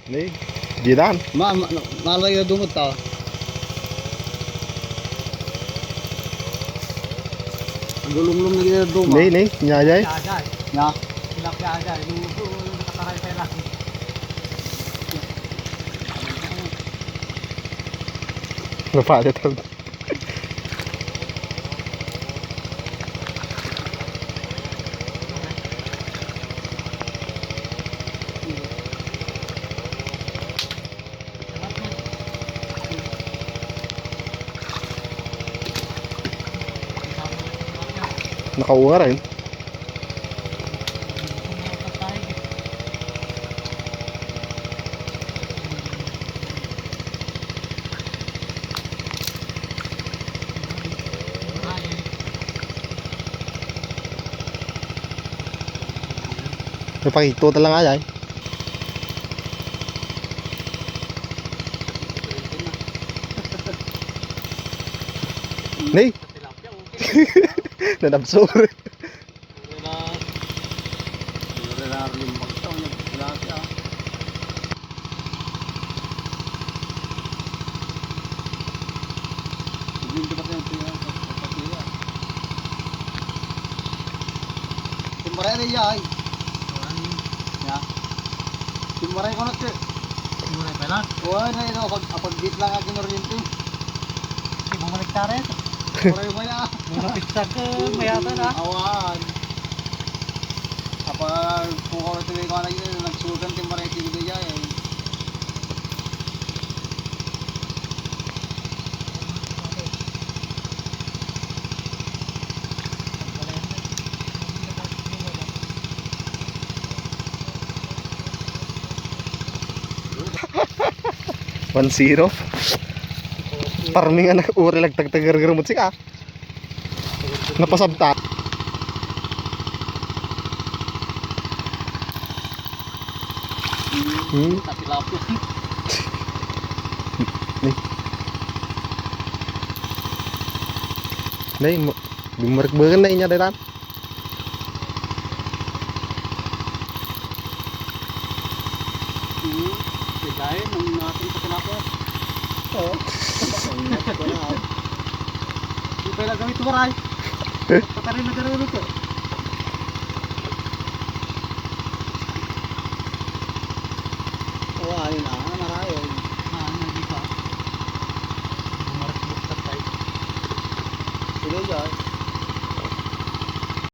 Nih, jidan. Malay na dumot ta. Ang lulong-lulong na gina dumot. Nih, nyajay. Nya. Tilapia aja, yung nakataray pa lang. Lupa aja tuh. Nakauwa rin. Napakito lang aja. Nih. Nadabsur. Timbaray na yay. Ya. Timbaray ko na ke. Mura pa lang. Wala na ito apag git lang akin oriente. Hindi bumalik tayo. Timbaray mo ya. Mga pizza ka, mayata na. Awan. Apag pukaw na tuloy ko na yun, nagsugan timbaray tigil yay. One zero. Parmingan na uri lagtag-tagar-gar mo sika. Napasabta. Tilapia. Nih, bimarek banget nih nya detan. Dahil nung natin sa tilapia. Oo. Di pa lang gamit maray. Patarin na garo nito.